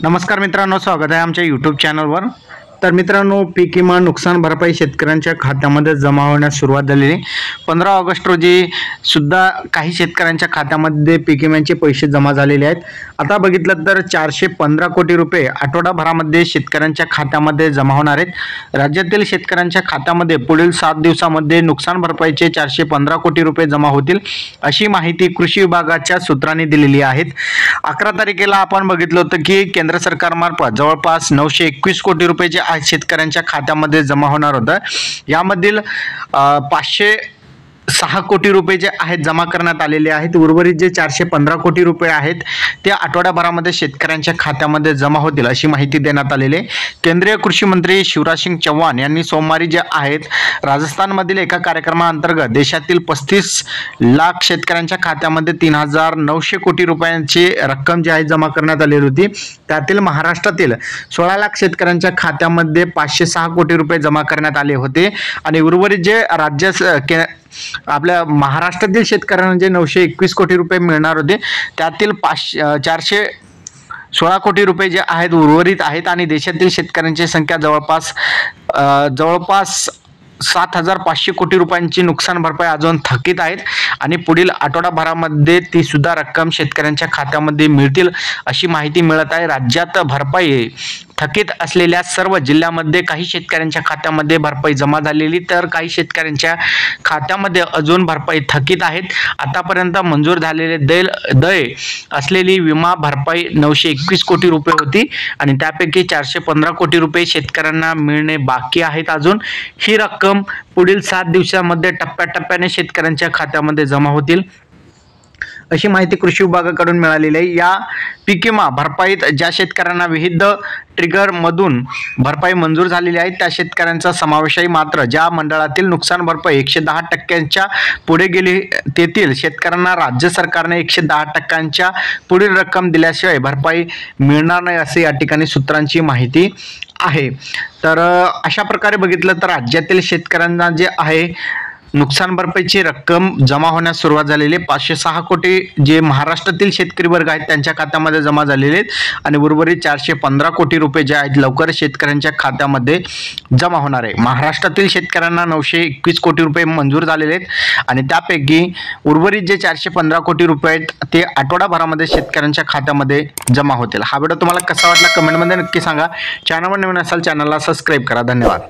नमस्कार मित्रांनो, स्वागत आहे आमच्या यूट्यूब चॅनलवर। तर मित्रांनो, पीक विमा नुकसान भरपाई शेतकऱ्यांच्या खात्यामध्ये जमा होण्यास सुरुवात झालेली। 15 ऑगस्ट रोजी सुद्धा काही शेतकऱ्यांच्या खात्यामध्ये पीक विम्याचे पैसे जमा झालेले आहेत। आता बघितलं तर 415 कोटी रुपये आठवडाभरामध्ये शेतकऱ्यांच्या खात्यामध्ये जमा होणार आहेत। राज्यातील शेतकऱ्यांच्या खात्यामध्ये पुढील 7 दिवसांमध्ये नुकसान भरपाईचे 415 कोटी रुपये जमा होतील, अशी माहिती कृषी विभागाच्या सूत्रांनी दिलेली आहे। 11 तारखेला आपण बघितलं होतं की केंद्र सरकारमार्फत जवळपास 921 कोटी रुपये आज शेतकऱ्यांच्या खात्यामध्ये जमा होणार होतं। यामधील 506 कोटी रुपये जे आहेत जमा करण्यात आलेले आहेत। उर्वरित जे 415 कोटी रुपये आहेत ते आठवड्याभरामध्ये शेतकऱ्यांच्या खात्यामध्ये जमा होतील, अशी माहिती देण्यात आलेली आहे। केंद्रीय कृषी मंत्री शिवराज सिंग चौहान यांनी सोमवारी जे आहेत राजस्थानमधील एका कार्यक्रमाअंतर्गत देशातील 35 लाख शेतकऱ्यांच्या खात्यामध्ये 3900 कोटी रुपयांची रक्कम जी आहे जमा करण्यात आलेली होती। त्यातील महाराष्ट्रातील 16 लाख शेतकऱ्यांच्या खात्यामध्ये 506 कोटी रुपये जमा करण्यात आले होते आणि उर्वरित जे आपल्या महाराष्ट्रातील शेतकऱ्यांना जे 921 कोटी रुपये मिळणार होते त्यातील 416 कोटी रुपये जे आहेत उर्वरित आहेत आणि देशातील शेतकऱ्यांची संख्या जवळपास 7500 कोटी रुपयांची नुकसान भरपाई अजून थकीत आहेत आणि पुढील आठवडाभरामध्ये ती सुद्धा रक्कम शेतकऱ्यांच्या खात्यामध्ये मिळतील, अशी माहिती मिळत आहे। राज्यात भरपाई थकीत असलेल्या सर्व जिल्ह्यांमध्ये काही शेतकऱ्यांच्या खात्यामध्ये भरपाई जमा झालेली, तर काही शेतकऱ्यांच्या खात्यामध्ये अजून भरपाई थकीत आहेत। आतापर्यंत मंजूर झालेले देय असलेली विमा भरपाई 921 कोटी रुपये होती आणि त्यापैकी 415 कोटी रुपये शेतकऱ्यांना मिळणे बाकी आहेत अजून। ही रक्कम पुढील 7 दिवसांमध्ये टप्प्याटप्प्याने शेतकऱ्यांच्या खात्यामध्ये जमा होतील, अशी माहिती कृषी विभागाकडून मिळालेली आहे। या पीक विमा भरपाईत ज्या शेतकऱ्यांना विविध ट्रिगर मधून भरपाई मंजूर झालेली आहे त्या शेतकऱ्यांचा समावेश आहे। मात्र ज्या मंडळातील नुकसान भरपाई 110% पुढे गेली तेथील शेतकऱ्यांना राज्य सरकारने 110% पुढील रक्कम दिल्याशिवाय भरपाई मिळणार नाही, असे या ठिकाणी सूत्रांची माहिती आहे। तर अशा प्रकारे बघितलं तर राज्यातील शेतकऱ्यांना जे आहे नुकसान भरपाईची रक्कम जमा होण्यास सुरुवात झालेली आहे। 506 कोटी जे महाराष्ट्रातील शेतकरी वर्ग आहेत त्यांच्या खात्यामध्ये जमा झालेले आहेत आणि उर्वरित 415 कोटी रुपये जे आहेत लवकर शेतकऱ्यांच्या खात्यामध्ये जमा होणार आहे। महाराष्ट्रातील शेतकऱ्यांना 921 कोटी रुपये मंजूर झालेले आहेत आणि त्यापैकी उर्वरित जे 415 कोटी रुपये आहेत ते आठवडाभरामध्ये शेतकऱ्यांच्या खात्यामध्ये जमा होतील। हा व्हिडिओ तुम्हाला कसा वाटला कमेंटमध्ये नक्की सांगा। चॅनलवर नवीन असाल चॅनलला सबस्क्राईब करा। धन्यवाद।